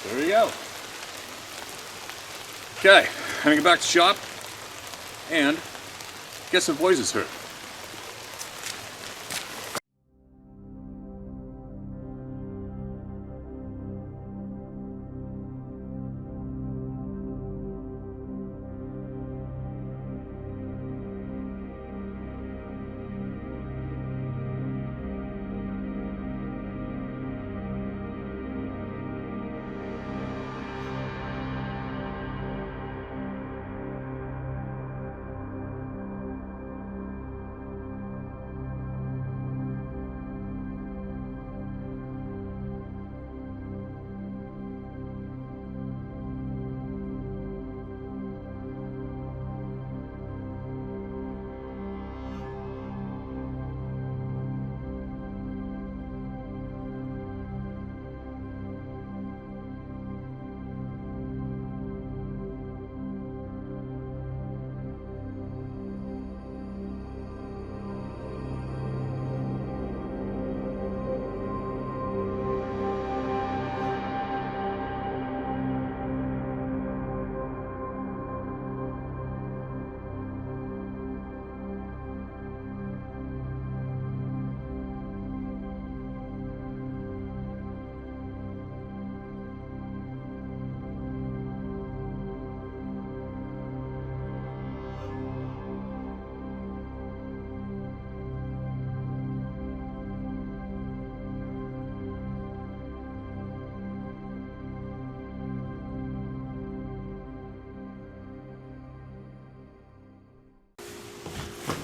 There you go. Okay, I'm gonna get back to the shop and get some voices heard.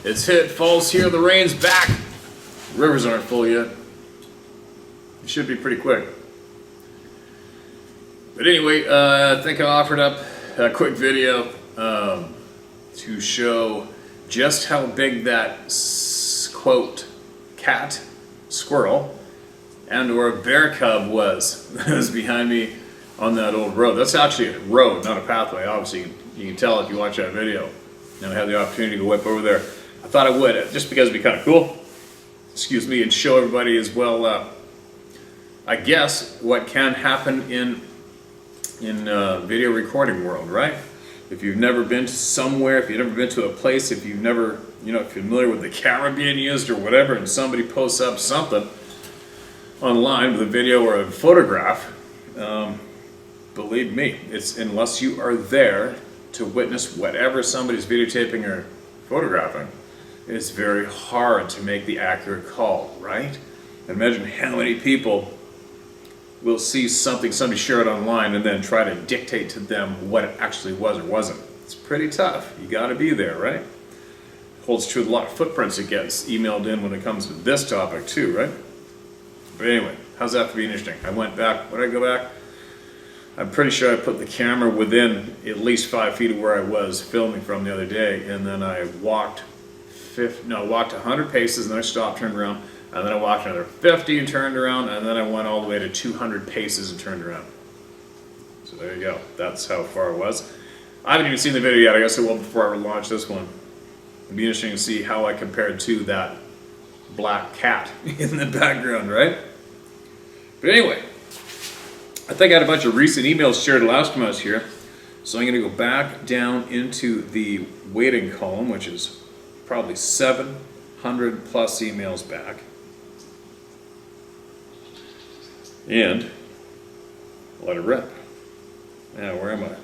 It's hit, falls here, the rain's back. Rivers aren't full yet. It should be pretty quick. But anyway, I think I offered up a quick video to show just how big that, quote, cat, squirrel, and or a bear cub was that was behind me on that old road. That's actually a road, not a pathway. Obviously, you can tell if you watch that video. And I had the opportunity to whip over there. I thought I would, just because it'd be kind of cool, excuse me, and show everybody as well, I guess, what can happen in video recording world, right? If you've never been to somewhere, if you've never been to a place, if you've never, you know, familiar with the camera being used or whatever, and somebody posts up something online with a video or a photograph, believe me, it's unless you are there to witness whatever somebody's videotaping or photographing, it's very hard to make the accurate call, right? Imagine how many people will see something somebody shared online and then try to dictate to them what it actually was or wasn't. It's pretty tough. You got to be there, right? Holds true with a lot of footprints that gets emailed in when it comes to this topic too, right? But anyway, how's that for being interesting? I went back. When did I go back? I'm pretty sure I put the camera within at least 5 feet of where I was filming from the other day, and then I walked 100 paces, and then I stopped, turned around, and then I walked another 50 and turned around, and then I went all the way to 200 paces and turned around. So there you go. That's how far it was. I haven't even seen the video yet. I guess I will before I launch this one. It'd be interesting to see how I compared to that black cat in the background, right? But anyway, I think I had a bunch of recent emails shared last time I was here, so I'm going to go back down into the waiting column, which is probably 700 plus emails back, and let it rip. Now, where am I?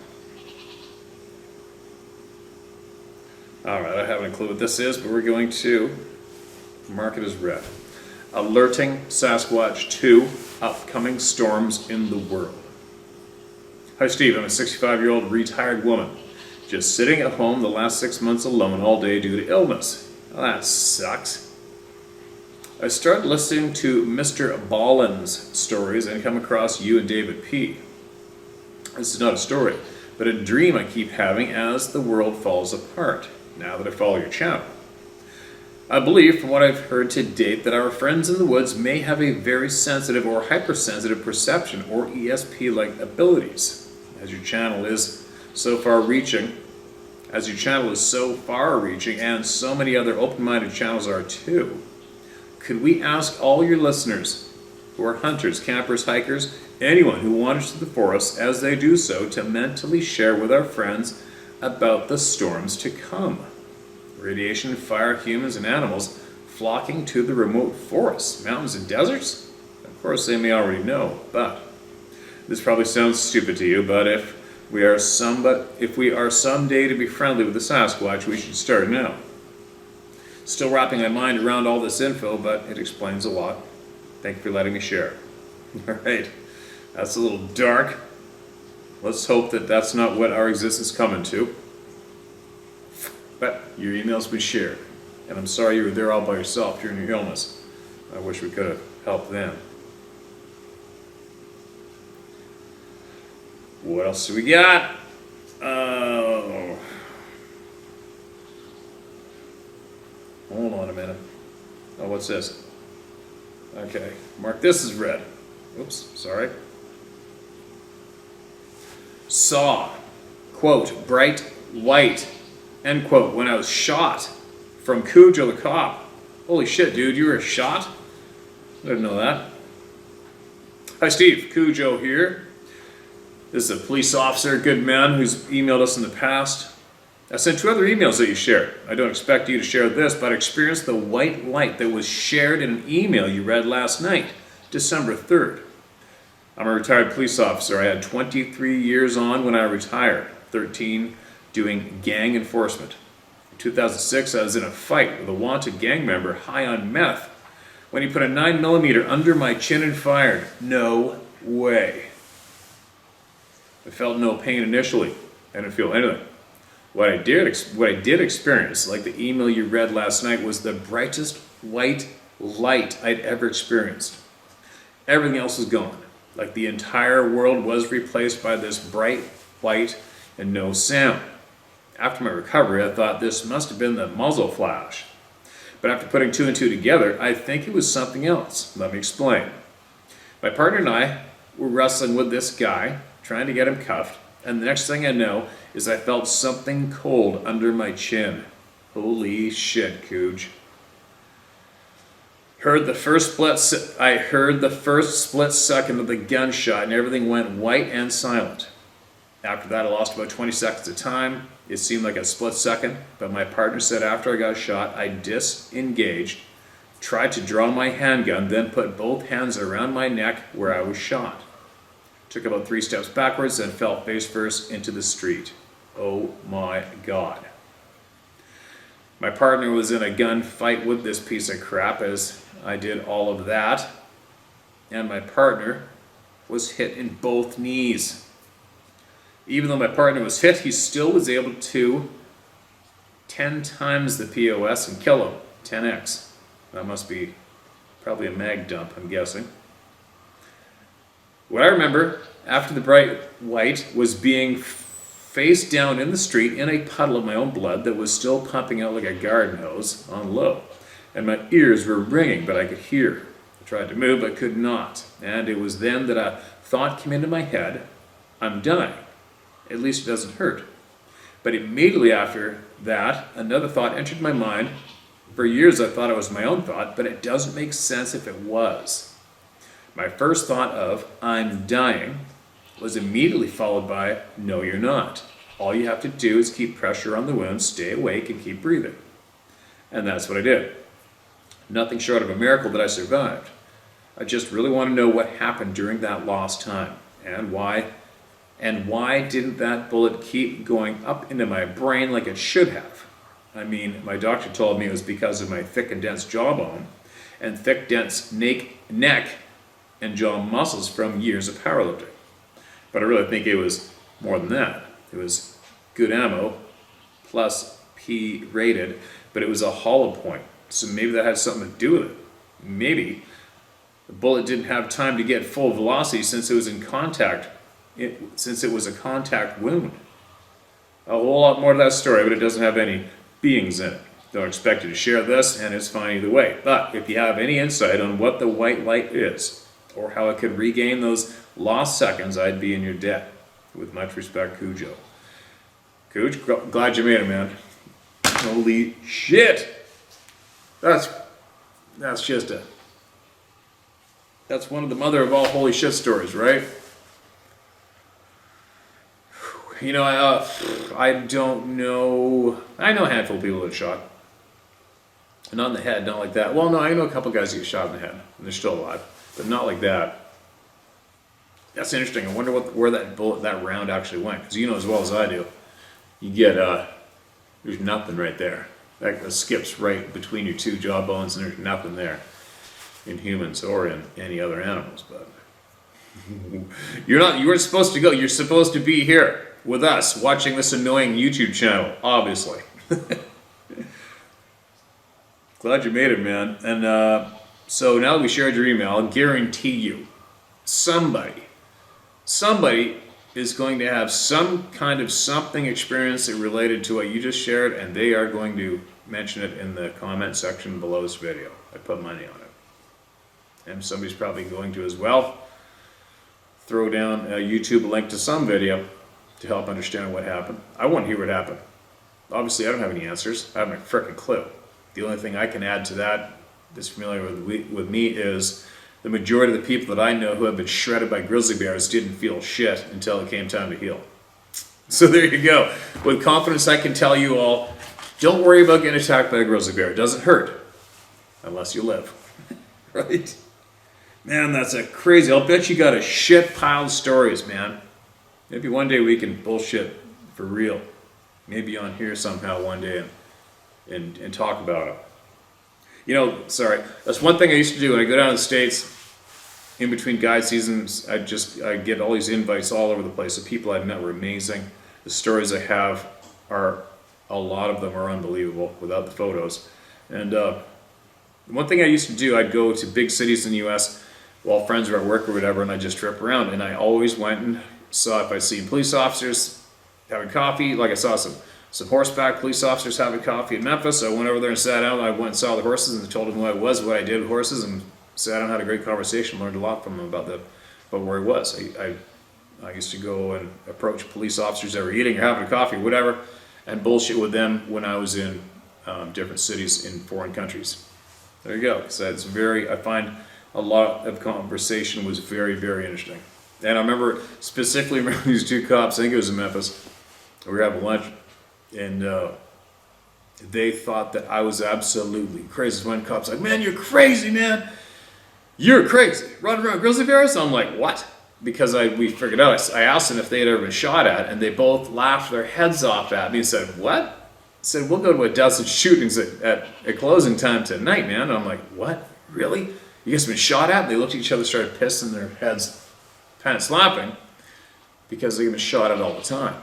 Alright, I haven't a clue what this is, but we're going to mark it as red. Alerting Sasquatch 2, upcoming storms in the world. Hi Steve, I'm a 65-year-old retired woman. Just sitting at home the last 6 months alone all day due to illness. Well, that sucks. I started listening to Mr. Ballin's stories and come across you and David P. This is not a story, but a dream I keep having as the world falls apart, now that I follow your channel. I believe, from what I've heard to date, that our friends in the woods may have a very sensitive or hypersensitive perception or ESP-like abilities. As your channel is so far-reaching, and so many other open-minded channels are too, could we ask all your listeners who are hunters, campers, hikers, anyone who wanders through the forest as they do so to mentally share with our friends about the storms to come. Radiation, fire, humans, and animals flocking to the remote forests, mountains, and deserts? Of course, they may already know, but this probably sounds stupid to you, but if we are someday to be friendly with the Sasquatch, we should start now. Still wrapping my mind around all this info, but it explains a lot. Thank you for letting me share. Alright, that's a little dark. Let's hope that that's not what our existence coming to. But your email's been shared, and I'm sorry you were there all by yourself during your illness. I wish we could have helped then. What else do we got? Hold on a minute. Oh, what's this? Okay, mark this as red. Oops, sorry. Saw, quote, bright white, end quote, when I was shot from Cujo the cop. Holy shit, dude, you were shot? I didn't know that. Hi, Steve. Cujo here. This is a police officer, good man, who's emailed us in the past. I sent 2 other emails that you shared. I don't expect you to share this, but I experienced the white light that was shared in an email you read last night, December 3rd. I'm a retired police officer. I had 23 years on when I retired, 13 doing gang enforcement. In 2006, I was in a fight with a wanted gang member high on meth when he put a 9mm under my chin and fired. No way. I felt no pain initially. I didn't feel anything. What I did experience, like the email you read last night, was the brightest white light I'd ever experienced. Everything else was gone. Like the entire world was replaced by this bright white and no sound. After my recovery, I thought this must have been the muzzle flash. But after putting 2 and 2 together, I think it was something else. Let me explain. My partner and I were wrestling with this guy, trying to get him cuffed, and the next thing I know is I felt something cold under my chin. Holy shit, Cooge. I heard the first split second of the gunshot, and everything went white and silent. After that, I lost about 20 seconds of time. It seemed like a split second, but my partner said after I got shot, I disengaged, tried to draw my handgun, then put both hands around my neck where I was shot. Took about 3 steps backwards and fell face first into the street. Oh my God. My partner was in a gunfight with this piece of crap as I did all of that. And my partner was hit in both knees. Even though my partner was hit, he still was able to 10 times the POS and kill him. 10x. That must be probably a mag dump, I'm guessing. What I remember after the bright white was being face down in the street in a puddle of my own blood that was still pumping out like a garden hose on low. And my ears were ringing, but I could hear. I tried to move, but could not. And it was then that a thought came into my head, I'm dying. At least it doesn't hurt. But immediately after that, another thought entered my mind. For years I thought it was my own thought, but it doesn't make sense if it was. My first thought of, I'm dying, was immediately followed by, no you're not. All you have to do is keep pressure on the wound, stay awake, and keep breathing. And that's what I did. Nothing short of a miracle that I survived. I just really want to know what happened during that lost time, and why didn't that bullet keep going up into my brain like it should have? I mean, my doctor told me it was because of my thick and dense jawbone, and thick, dense neck and jaw muscles from years of powerlifting. But I really think it was more than that. It was good ammo, plus P rated, but it was a hollow point. So maybe that had something to do with it. Maybe the bullet didn't have time to get full velocity since it was in contact, since it was a contact wound. A whole lot more to that story, but it doesn't have any beings in it. Don't expect you to share this, and it's fine either way. But if you have any insight on what the white light is, or how I could regain those lost seconds, I'd be in your debt. With much respect, Cujo. Cooge, glad you made it, man. Holy shit! That's just a That's one of the mother of all holy shit stories, right? You know, I don't know. I know a handful of people that are shot. Not in the head, not like that. Well, no, I know a couple guys who get shot in the head, and they're still alive, but not like that. That's interesting. I wonder where that round actually went, because you know as well as I do. You get there's nothing right there. That skips right between your two jaw bones, and there's nothing there in humans or in any other animals. But you weren't supposed to go. You're supposed to be here with us, watching this annoying YouTube channel, obviously. Glad you made it, man. And so now that we shared your email, I'll guarantee you, somebody is going to have some kind of something experience that related to what you just shared, and they are going to mention it in the comment section below this video. I put money on it. And somebody's probably going to as well throw down a YouTube link to some video to help understand what happened. I want to hear what happened. Obviously, I don't have any answers. I have no frickin' clue. The only thing I can add to that that's familiar with me is the majority of the people that I know who have been shredded by grizzly bears didn't feel shit until it came time to heal. So there you go. With confidence, I can tell you all, don't worry about getting attacked by a grizzly bear. It doesn't hurt. Unless you live. Right? Man, that's a crazy. I'll bet you got a shit pile of stories, man. Maybe one day we can bullshit for real. Maybe on here somehow one day and talk about it. You know, sorry, that's one thing I used to do when I go down to the States. In between guide seasons, I get all these invites all over the place. The people I've met were amazing. The stories I have are, a lot of them are unbelievable without the photos. And one thing I used to do, I'd go to big cities in the U.S. while friends were at work or whatever, and I'd just trip around. And I always went and saw if I'd seen police officers having coffee, like I saw some horseback police officers having coffee in Memphis. So I went over there and sat down. I went and saw the horses and told them who I was, what I did with horses, and sat down, had a great conversation, learned a lot from them about where he was. I used to go and approach police officers that were eating or having a coffee, whatever, and bullshit with them when I was in different cities in foreign countries. There you go. So that's I find a lot of conversation was very, very interesting. And I remember specifically these two cops, I think it was in Memphis, we were having lunch, and they thought that I was absolutely crazy. One cop's like, man, you're crazy, man. You're crazy. Running around grizzly bears? I'm like, what? Because we figured out, I asked them if they had ever been shot at, and they both laughed their heads off at me and said, what? I said, we'll go to a dozen shootings at closing time tonight, man. And I'm like, what? Really? You guys been shot at? And they looked at each other, started pissing their heads, pants laughing, because they've been shot at all the time.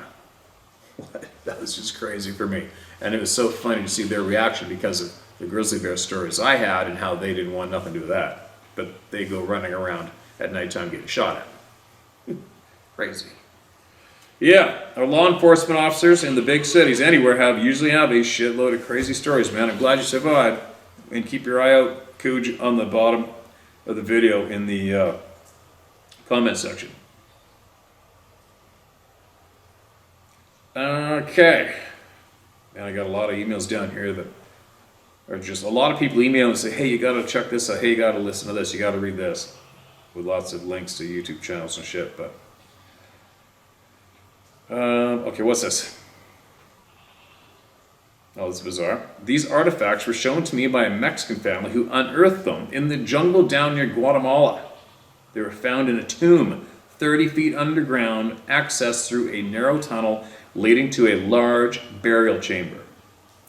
What? That was just crazy for me. And it was so funny to see their reaction because of the grizzly bear stories I had and how they didn't want nothing to do with that. But they go running around at nighttime getting shot at. Crazy. Yeah, our law enforcement officers in the big cities anywhere usually have a shitload of crazy stories, man. I'm glad you survived. And keep your eye out, Cooj, on the bottom of the video in the comment section. Okay. Man, I got a lot of emails down here that are just a lot of people email and say, hey, you gotta check this out, hey, you gotta listen to this, you gotta read this, with lots of links to YouTube channels and shit. But okay, what's this? Oh, this is bizarre. These artifacts were shown to me by a Mexican family who unearthed them in the jungle down near Guatemala. They were found in a tomb 30 feet underground, accessed through a narrow tunnel leading to a large burial chamber.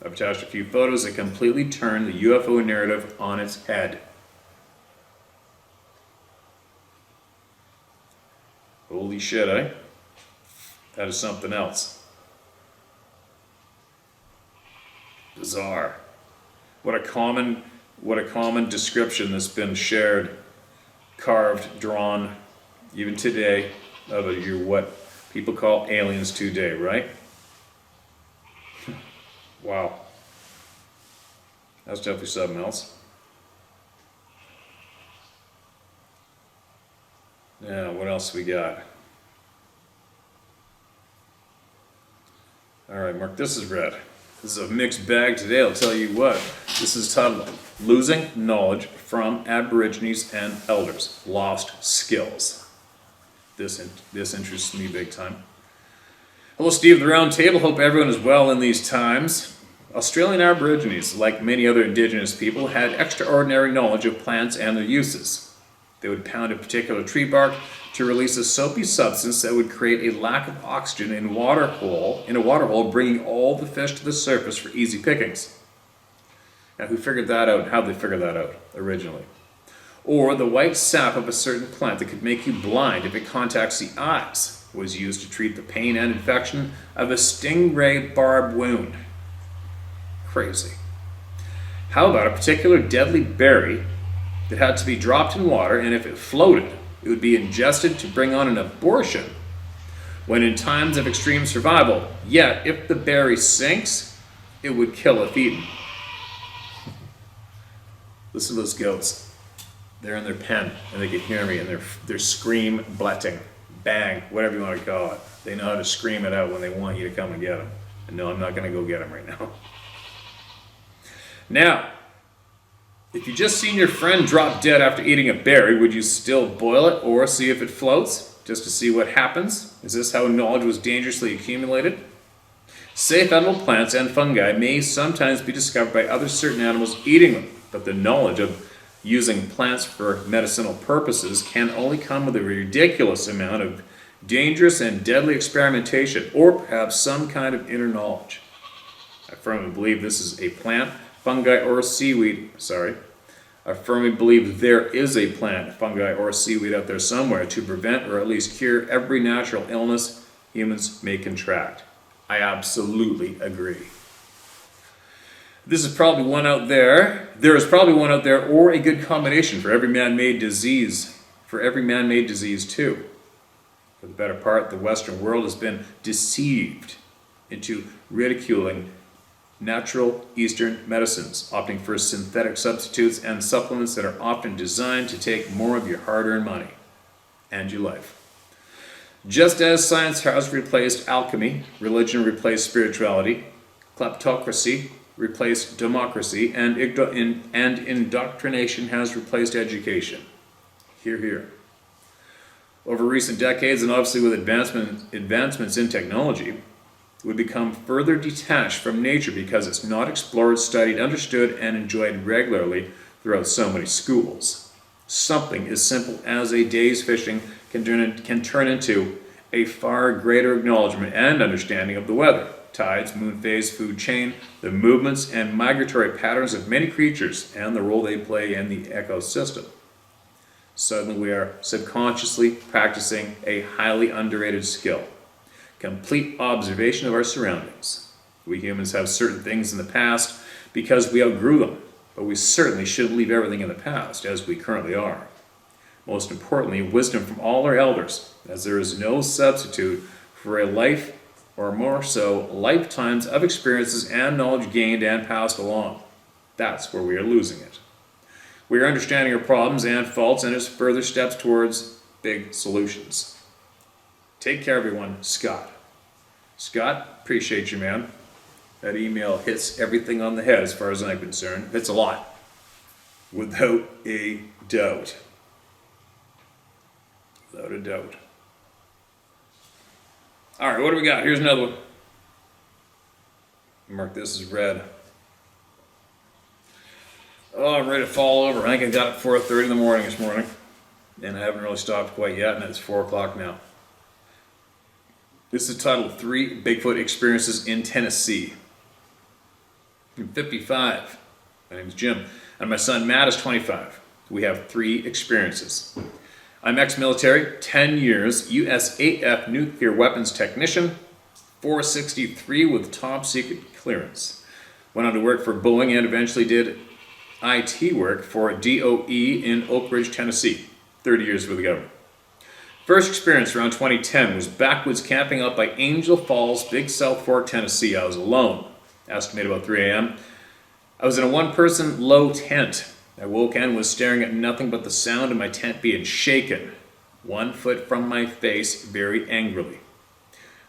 I've attached a few photos that completely turn the UFO narrative on its head. Holy shit, eh? That is something else. Bizarre. What a common description that's been shared, carved, drawn, even today, of what people call aliens today, right? Wow. That's definitely something else. Yeah, what else we got? Alright, Mark, this is red. This is a mixed bag today, I'll tell you what. This is titled Losing Knowledge from Aborigines and Elders. Lost Skills. This interests me big time. Hello, Steve, the Round Table. Hope everyone is well in these times. Australian Aborigines, like many other indigenous people, had extraordinary knowledge of plants and their uses. They would pound a particular tree bark to release a soapy substance that would create a lack of oxygen in a water hole, bringing all the fish to the surface for easy pickings. Now, who figured that out? How did they figure that out originally? Or the white sap of a certain plant that could make you blind if it contacts the eyes was used to treat the pain and infection of a stingray barb wound. Crazy. How about a particular deadly berry that had to be dropped in water, and if it floated, it would be ingested to bring on an abortion when in times of extreme survival. Yet, if the berry sinks, it would kill if eaten. Listen to those goats. They're in their pen, and they can hear me, and they're scream bletting, bang, whatever you want to call it. They know how to scream it out when they want you to come and get them. And no, I'm not going to go get them right now. Now, if you just seen your friend drop dead after eating a berry, would you still boil it or see if it floats, just to see what happens? Is this how knowledge was dangerously accumulated? Safe edible plants and fungi may sometimes be discovered by other certain animals eating them, but the knowledge of using plants for medicinal purposes can only come with a ridiculous amount of dangerous and deadly experimentation, or perhaps some kind of inner knowledge. I firmly believe this is a plant, fungi, or seaweed. I firmly believe there is a plant, fungi, or seaweed out there somewhere to prevent or at least cure every natural illness humans may contract. I absolutely agree. This is probably one out there. There is probably one out there, or a good combination for every man-made disease. For every man-made disease too. For the better part, the Western world has been deceived into ridiculing natural Eastern medicines, opting for synthetic substitutes and supplements that are often designed to take more of your hard-earned money and your life. Just as science has replaced alchemy, religion replaced spirituality, kleptocracy replaced democracy, and indoctrination has replaced education. Hear, hear. Over recent decades, and obviously with advancements in technology, we become further detached from nature because it's not explored, studied, understood, and enjoyed regularly throughout so many schools. Something as simple as a day's fishing can turn into a far greater acknowledgement and understanding of the weather, tides, moon phase, food chain, the movements and migratory patterns of many creatures, and the role they play in the ecosystem. Suddenly we are subconsciously practicing a highly underrated skill. Complete observation of our surroundings. We humans have certain things in the past because we outgrew them, but we certainly shouldn't leave everything in the past as we currently are. Most importantly, wisdom from all our elders, as there is no substitute for a life, or more so, lifetimes of experiences and knowledge gained and passed along. That's where we are losing it. We are understanding our problems and faults, and it's further steps towards big solutions. Take care, everyone. Scott. Scott, appreciate you, man. That email hits everything on the head as far as I'm concerned. It's a lot. Without a doubt. Without a doubt. All right, what do we got? Here's another one. Mark this as red. Oh, I'm ready to fall over. I think I got it 4:30 in the morning this morning. And I haven't really stopped quite yet, and it's 4 o'clock now. This is titled 3 Bigfoot Experiences in Tennessee. I'm 55. My name is Jim. And my son Matt is 25. We have 3 experiences. I'm ex-military, 10 years, US-8F nuclear weapons technician, 463 with top secret clearance. Went on to work for Boeing and eventually did IT work for DOE in Oak Ridge, Tennessee. 30 years with the government. First experience around 2010 was backwoods camping out by Angel Falls, Big South Fork, Tennessee. I was alone. Estimated about 3 a.m. I was in a one-person low tent. I woke and was staring at nothing but the sound of my tent being shaken, 1 foot from my face, very angrily.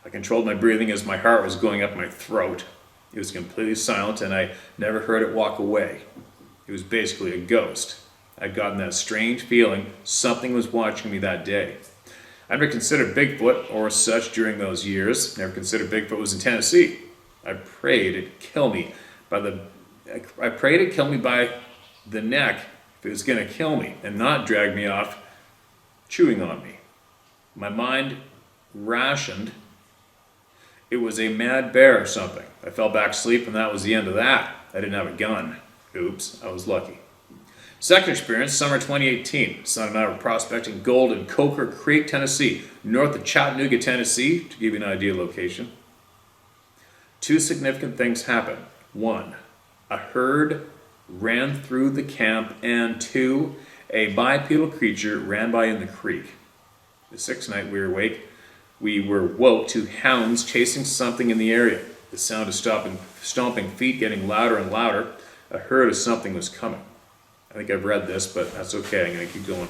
I controlled my breathing as my heart was going up my throat. It was completely silent, and I never heard it walk away. It was basically a ghost. I'd gotten that strange feeling something was watching me that day. I never considered Bigfoot or such during those years. Never considered Bigfoot was in Tennessee. I prayed it'd kill me by the neck if it was going to kill me and not drag me off chewing on me. My mind rationed. It was a mad bear or something. I fell back asleep and that was the end of that. I didn't have a gun. Oops, I was lucky. Second experience, summer 2018. Son and I were prospecting gold in Coker Creek, Tennessee, north of Chattanooga, Tennessee, to give you an idea of location. Two significant things happened. One, a herd ran through the camp, and two, a bipedal creature ran by in the creek. The sixth night we were awake, we were woke to hounds chasing something in the area. The sound of stomping feet getting louder and louder. A herd of something was coming. I think I've read this, but that's okay. I'm going to keep going.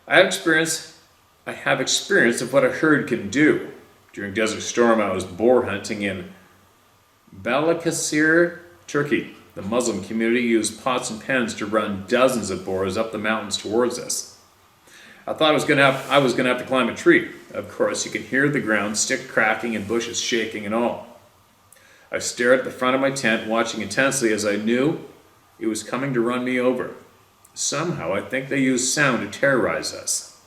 I have experience of what a herd can do. During Desert Storm, I was boar hunting in Balıkesir, Turkey. The Muslim community used pots and pans to run dozens of boars up the mountains towards us. I thought I was going to have to climb a tree. Of course, you can hear the ground, stick cracking and bushes shaking and all. I stared at the front of my tent, watching intensely as I knew it was coming to run me over. Somehow, I think they used sound to terrorize us.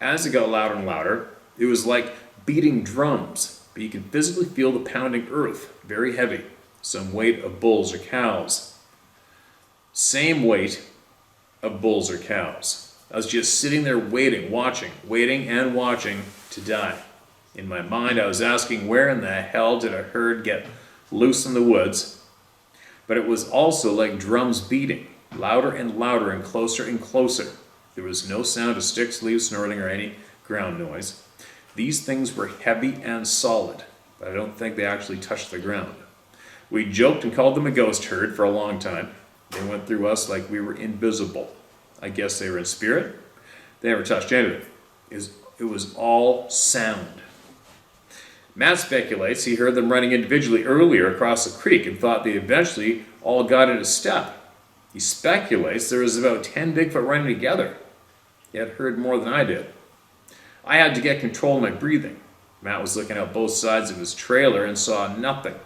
As it got louder and louder, it was like beating drums, but you can physically feel the pounding earth, very heavy, some weight of bulls or cows. Same weight of bulls or cows. I was just sitting there waiting and watching to die. In my mind, I was asking, where in the hell did a herd get loose in the woods? But it was also like drums beating, louder and louder and closer and closer. There was no sound of sticks, leaves snorting, or any ground noise. These things were heavy and solid, but I don't think they actually touched the ground. We joked and called them a ghost herd for a long time. They went through us like we were invisible. I guess they were in spirit. They never touched anything. It was all sound. Matt speculates he heard them running individually earlier across the creek and thought they eventually all got into step. He speculates there was about 10 Bigfoot running together. He had heard more than I did. I had to get control of my breathing. Matt was looking out both sides of his trailer and saw nothing.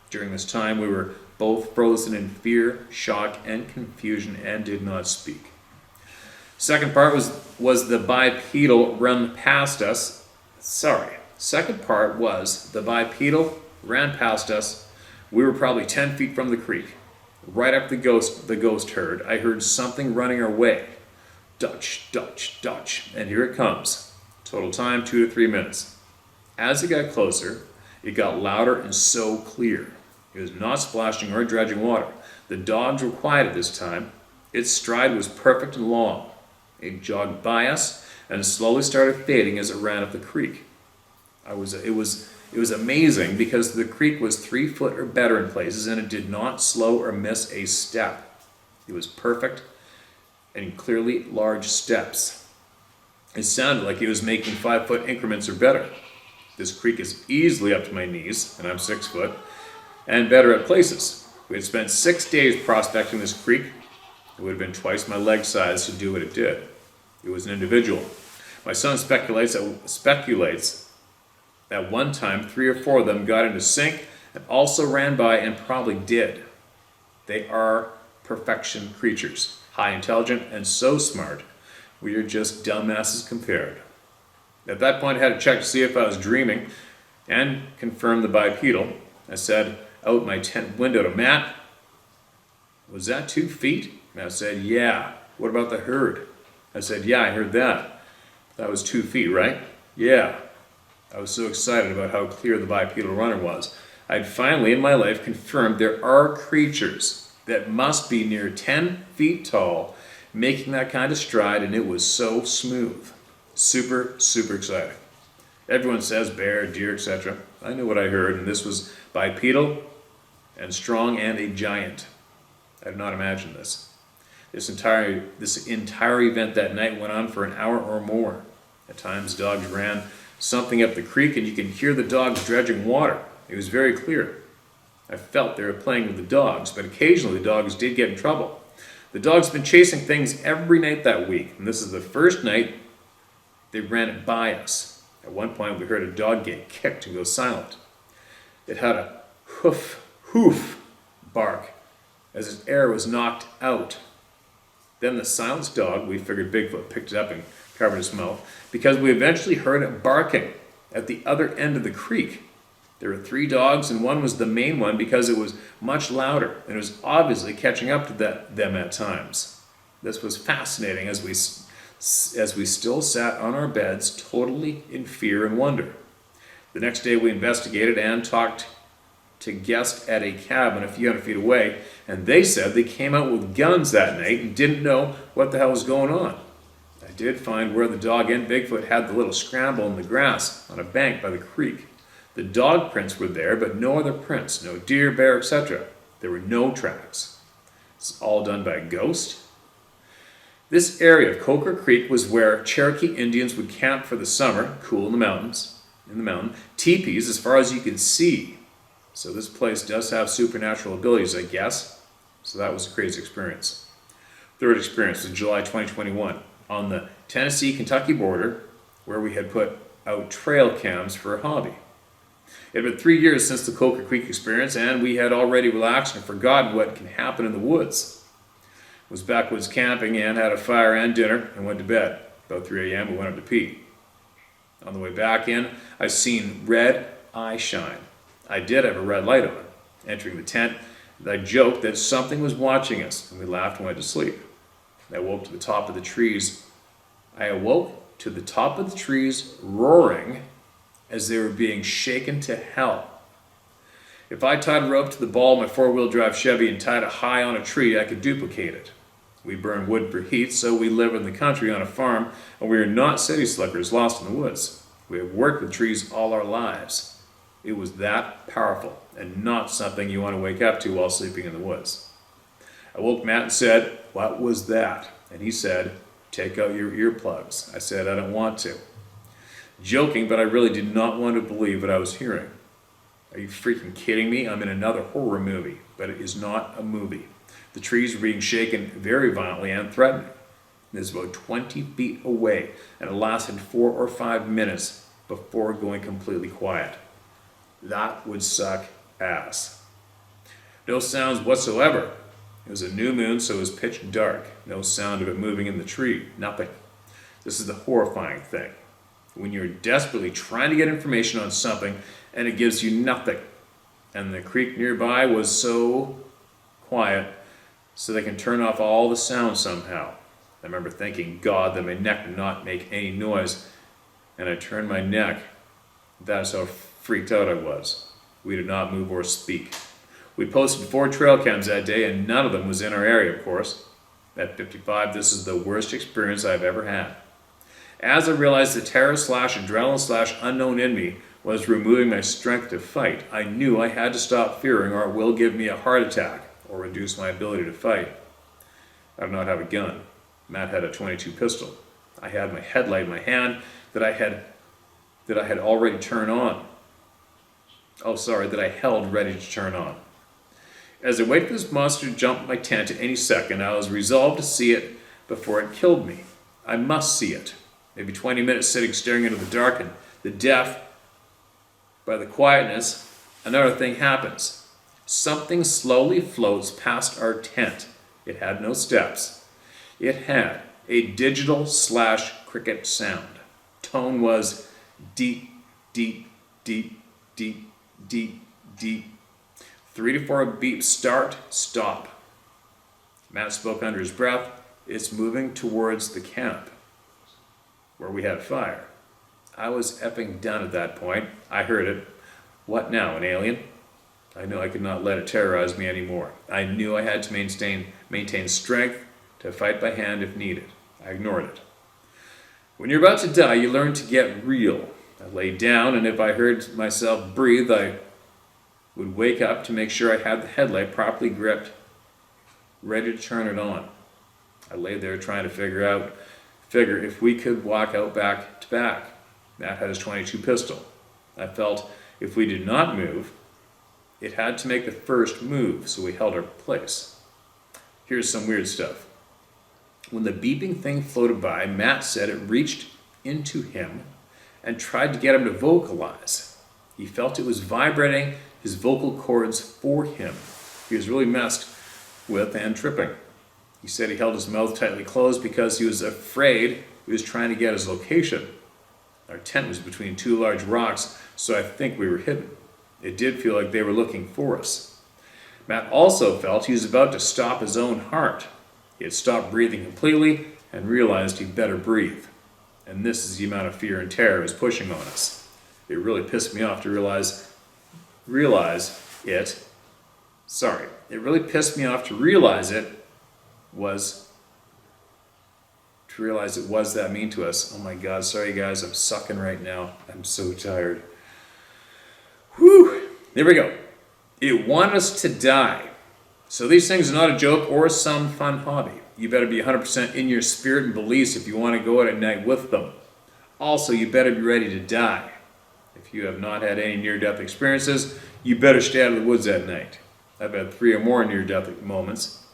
During this time, we were both frozen in fear, shock, and confusion and did not speak. Second part was the bipedal ran past us. Second part was the bipedal ran past us. We were probably 10 feet from the creek. Right after the ghost herd, I heard something running our way. Dutch, Dutch, Dutch, and here it comes. Total time, 2 to 3 minutes. As it got closer, it got louder and so clear. It was not splashing or dredging water. The dogs were quiet at this time. Its stride was perfect and long. It jogged by us and slowly started fading as it ran up the creek. It was amazing because the creek was 3 foot or better in places and it did not slow or miss a step. It was perfect and clearly large steps. It sounded like it was making 5 foot increments or better. This creek is easily up to my knees, and I'm 6 foot, and better at places. We had spent 6 days prospecting this creek. It would have been twice my leg size to do what it did. It was an individual. My son speculates that one time 3 or 4 of them got into sync and also ran by and probably did. They are perfection creatures, high intelligent and so smart. We are just dumbasses compared. At that point, I had to check to see if I was dreaming and confirm the bipedal. I said out my tent window to Matt, "Was that 2 feet?" Matt said, "Yeah." "What about the herd?" I said, "Yeah, I heard that." "That was 2 feet, right?" "Yeah." I was so excited about how clear the bipedal runner was. I'd finally in my life confirmed there are creatures that must be near 10 feet tall making that kind of stride, and it was so smooth. Super, super exciting. Everyone says bear, deer, etc. I knew what I heard, and this was bipedal and strong and a giant. I did not imagine this. This entire event that night went on for an hour or more. At times, dogs ran something up the creek, and you can hear the dogs dredging water. It was very clear. I felt they were playing with the dogs, but occasionally the dogs did get in trouble. The dogs had been chasing things every night that week, and this is the first night they ran it by us. At one point, we heard a dog get kicked and go silent. It had a hoof bark as its air was knocked out. Then the silenced dog, we figured Bigfoot, picked it up and covered its mouth, because we eventually heard it barking at the other end of the creek. There were 3 dogs, and one was the main one because it was much louder, and it was obviously catching up to them at times. This was fascinating as we still sat on our beds, totally in fear and wonder. The next day we investigated and talked to guests at a cabin a few hundred feet away, and they said they came out with guns that night and didn't know what the hell was going on. I did find where the dog and Bigfoot had the little scramble in the grass on a bank by the creek. The dog prints were there, but no other prints, no deer, bear, etc. There were no tracks. It's all done by a ghost. This area of Coker Creek was where Cherokee Indians would camp for the summer, cool in the mountain, teepees as far as you could see. So this place does have supernatural abilities, I guess. So that was a crazy experience. Third experience was July 2021 on the Tennessee-Kentucky border, where we had put out trail cams for a hobby. It had been 3 years since the Coker Creek experience, and we had already relaxed and forgotten what can happen in the woods. I was backwoods camping and had a fire and dinner and went to bed. About 3 a.m. we went up to pee. On the way back in, I seen red eye shine. I did have a red light on. Entering the tent, I joked that something was watching us, and we laughed and went to sleep. I awoke to the top of the trees. Roaring as they were being shaken to hell. If I tied a rope to the ball of my 4-wheel drive Chevy and tied it high on a tree, I could duplicate it. We burn wood for heat, so we live in the country on a farm, and we are not city slickers lost in the woods. We have worked with trees all our lives. It was that powerful, and not something you want to wake up to while sleeping in the woods. I woke Matt and said, "What was that?" And he said, "Take out your earplugs." I said, "I don't want to." Joking, but I really did not want to believe what I was hearing. Are you freaking kidding me? I'm in another horror movie, but it is not a movie. The trees were being shaken very violently and threatening. It was about 20 feet away, and it lasted 4 or 5 minutes before going completely quiet. That would suck ass. No sounds whatsoever. It was a new moon, so it was pitch dark. No sound of it moving in the tree. Nothing. This is the horrifying thing. When you're desperately trying to get information on something and it gives you nothing. And the creek nearby was so quiet so they can turn off all the sound somehow. I remember thinking, God, that my neck did not make any noise. And I turned my neck. That's how freaked out I was. We did not move or speak. We posted 4 trail cams that day, and none of them was in our area, of course. At 55, this is the worst experience I've ever had. As I realized the terror/adrenaline/unknown in me was removing my strength to fight, I knew I had to stop fearing or it will give me a heart attack or reduce my ability to fight. I did not have a gun. Matt had a .22 pistol. I had my headlight in my hand that I had already turned on. That I held ready to turn on. As I waited for this monster to jump my tent at any second, I was resolved to see it before it killed me. I must see it. Maybe 20 minutes sitting staring into the dark and the deaf. By the quietness, another thing happens. Something slowly floats past our tent. It had no steps. It had a digital/cricket sound. Tone was deep, deep, deep, deep, deep, deep. 3 to 4 beeps, start, stop. Matt spoke under his breath. It's moving towards the camp where we had fire. I was effing done at that point. I heard it. What now, an alien? I knew I could not let it terrorize me anymore. I knew I had to maintain strength to fight by hand if needed. I ignored it. When you're about to die, you learn to get real. I laid down, and if I heard myself breathe, I would wake up to make sure I had the headlight properly gripped, ready to turn it on. I lay there trying to figure if we could walk out back to back. Matt had his .22 pistol. I felt if we did not move, It had to make the first move, so we held our place. Here's some weird stuff. When the beeping thing floated by, Matt said it reached into him and tried to get him to vocalize. He felt it was vibrating his vocal cords for him. He was really messed with and tripping. He said he held his mouth tightly closed because he was afraid he was trying to get his location. Our tent was between two large rocks, so I think we were hidden. It did feel like they were looking for us. Matt also felt he was about to stop his own heart. He had stopped breathing completely and realized he'd better breathe. And this is the amount of fear and terror it was pushing on us. It really pissed me off to realize it was that mean to us. Oh my God, sorry guys, I'm sucking right now. I'm so tired. Whew, there we go. It wanted us to die. So these things are not a joke or some fun hobby. You better be 100% in your spirit and beliefs if you want to go out at night with them. Also, you better be ready to die. If you have not had any near-death experiences, you better stay out of the woods at night. I've had 3 or more near-death moments.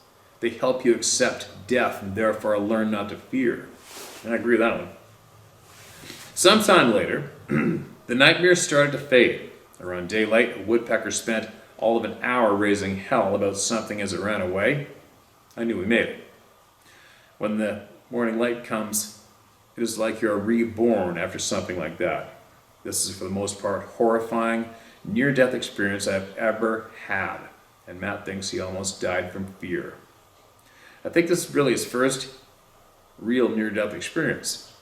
They help you accept death and therefore learn not to fear. And I agree with that one. Sometime later, the nightmares started to fade. Around daylight, a woodpecker spent all of an hour raising hell about something as it ran away. I knew we made it. When the morning light comes, it is like you're reborn after something like that. This is, for the most part, horrifying, near-death experience I've ever had. And Matt thinks he almost died from fear. I think this is really his first real near-death experience.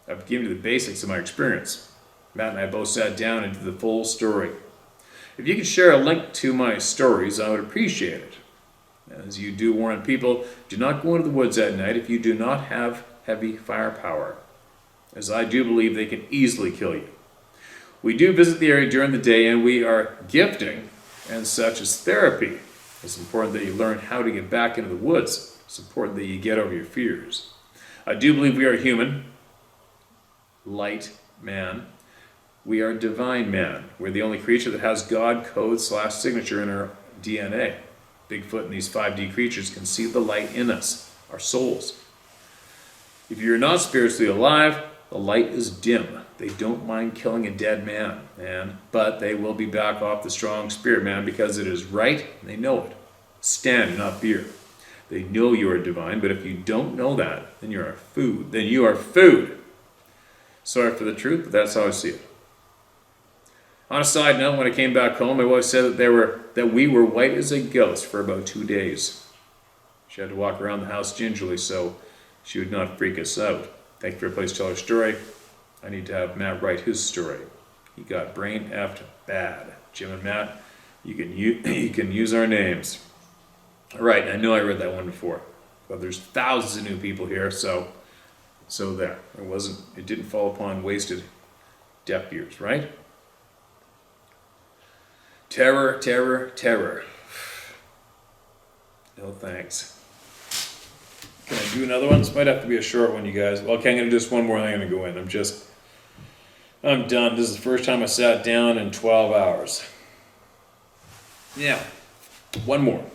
I've given you the basics of my experience. Matt and I both sat down and did the full story. If you could share a link to my stories, I would appreciate it. As you do warn people, do not go into the woods at night if you do not have heavy firepower, as I do believe they can easily kill you. We do visit the area during the day, and we are gifting and such as therapy. It's important that you learn how to get back into the woods. It's important that you get over your fears. I do believe we are human, light man. We are divine man. We're the only creature that has God code/signature in our DNA. Bigfoot and these 5D creatures can see the light in us, our souls. If you're not spiritually alive, the light is dim. They don't mind killing a dead man, but they will be back off the strong spirit man because it is right and they know it. Stand, not fear. They know you are divine, but if you don't know that, then you are food. Sorry for the truth, but that's how I see it. On a side note, when I came back home, my wife said that we were white as a ghost for about 2 days. She had to walk around the house gingerly so she would not freak us out. Thank you for a place to tell her story. I need to have Matt write his story. He got brain effed bad. Jim and Matt, you can use our names. All right, I know I read that one before, but there's thousands of new people here, so there. It didn't fall upon wasted deaf ears, right? Terror, terror, terror. No thanks. Can I do another one? This might have to be a short one, you guys. Well, okay, I'm going to do just one more and I'm going to go in. I'm done. This is the first time I sat down in 12 hours. Yeah, one more.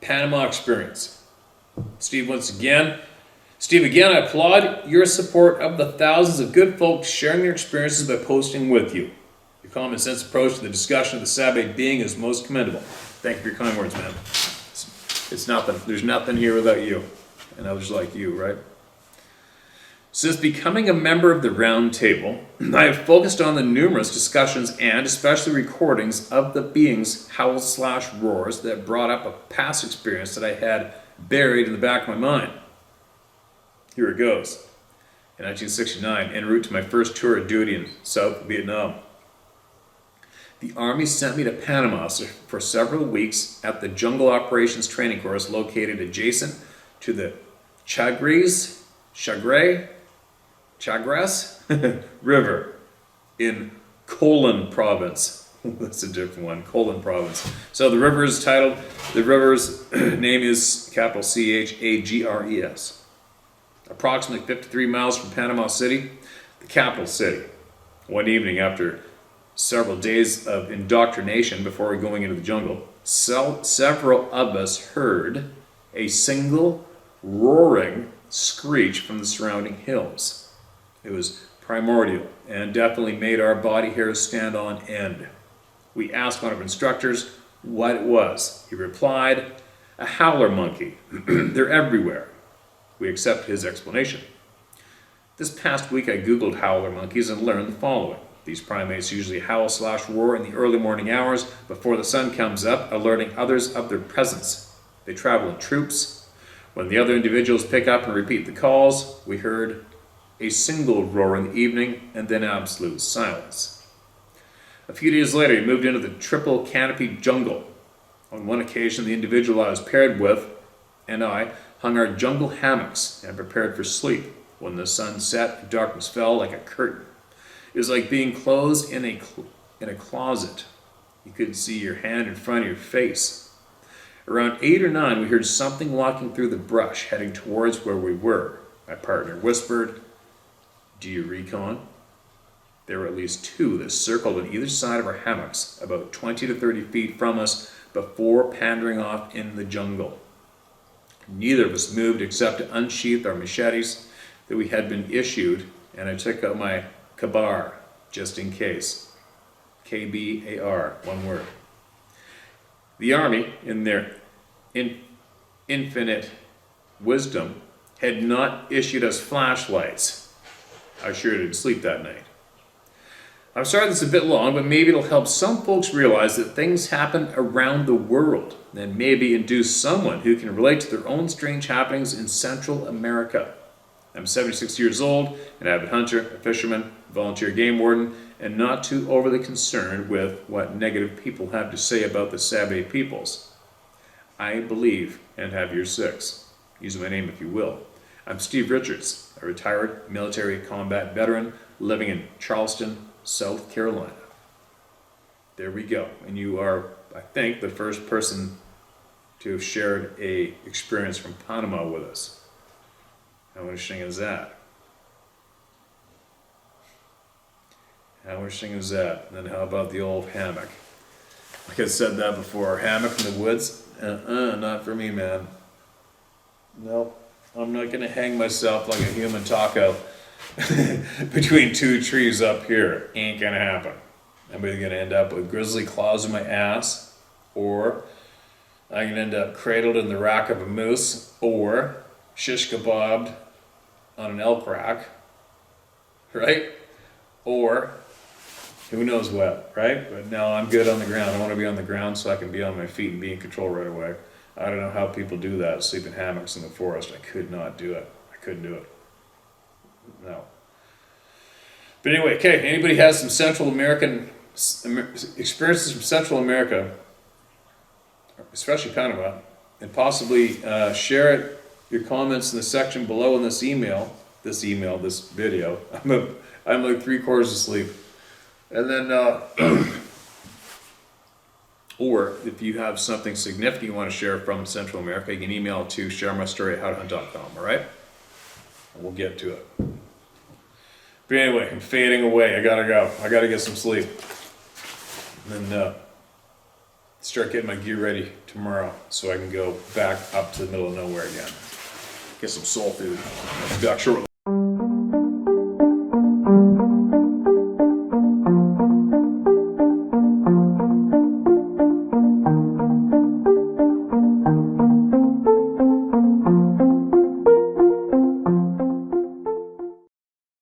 Panama experience. Steve, again, I applaud your support of the thousands of good folks sharing their experiences by posting with you. Your common sense approach to the discussion of the Sabbath being is most commendable. Thank you for your kind words, man. It's nothing. There's nothing here without you and others like you, right? Since becoming a member of the Round Table, I have focused on the numerous discussions and especially recordings of the beings' howls/roars that brought up a past experience that I had buried in the back of my mind. Here it goes. In 1969, en route to my first tour of duty in South Vietnam, the Army sent me to Panama for several weeks at the Jungle Operations Training Course located adjacent to the Chagres River in Colon Province. That's a different one, Colon Province. So the river's name is capital Chagres. Approximately 53 miles from Panama City, the capital city. One evening after several days of indoctrination before going into the jungle, several of us heard a single roaring screech from the surrounding hills. It was primordial and definitely made our body hairs stand on end. We asked one of our instructors what it was. He replied, "A howler monkey. They're everywhere." We accept his explanation. This past week I googled howler monkeys and learned the following. These primates usually howl/roar in the early morning hours before the sun comes up, alerting others of their presence. They travel in troops. When the other individuals pick up and repeat the calls, we heard a single roar in the evening and then absolute silence. A few days later, we moved into the triple canopy jungle. On one occasion, the individual I was paired with and I hung our jungle hammocks and prepared for sleep. When the sun set and darkness fell like a curtain. It was like being closed in a closet. You couldn't see your hand in front of your face. Around 8 or 9, we heard something walking through the brush, heading towards where we were. My partner whispered, "Do you recon?" There were at least 2 that circled on either side of our hammocks, about 20 to 30 feet from us, before pandering off in the jungle. Neither of us moved except to unsheath our machetes that we had been issued, and I took out my kabar, just in case. K-B-A-R, one word. The army, in their infinite wisdom, had not issued us flashlights. I sure didn't sleep that night. I'm sorry this is a bit long, but maybe it'll help some folks realize that things happen around the world, and maybe induce someone who can relate to their own strange happenings in Central America. I'm 76 years old, an avid hunter, a fisherman, volunteer game warden, and not too overly concerned with what negative people have to say about the Sabe peoples. I believe and have year 6. Use my name if you will. I'm Steve Richards, a retired military combat veteran living in Charleston, South Carolina. There we go. And you are, I think, the first person to have shared a experience from Panama with us. How interesting is that? How interesting is that? And then how about the old hammock? Like I said that before, hammock in the woods? Not for me, man. Nope. I'm not going to hang myself like a human taco between 2 trees up here. Ain't going to happen. I'm either going to end up with grizzly claws in my ass, or I'm going to end up cradled in the rack of a moose, or shish kebabbed on an elk rack, right? Or who knows what, right? But no, I'm good on the ground. I want to be on the ground so I can be on my feet and be in control right away. I don't know how people do that, sleep in hammocks in the forest. I could not do it. I couldn't do it. No. But anyway, okay, anybody has some Central American experiences from Central America, especially Panama, and possibly share it, your comments in the section below in this video. I'm like 3/4 asleep. And then, or if you have something significant you want to share from Central America, you can email to sharemystory@howtohunt.com, all right? And we'll get to it. But anyway, I'm fading away. I gotta go. I gotta get some sleep. And then start getting my gear ready tomorrow so I can go back up to the middle of nowhere again. Get some soul food. I'll be back shortly.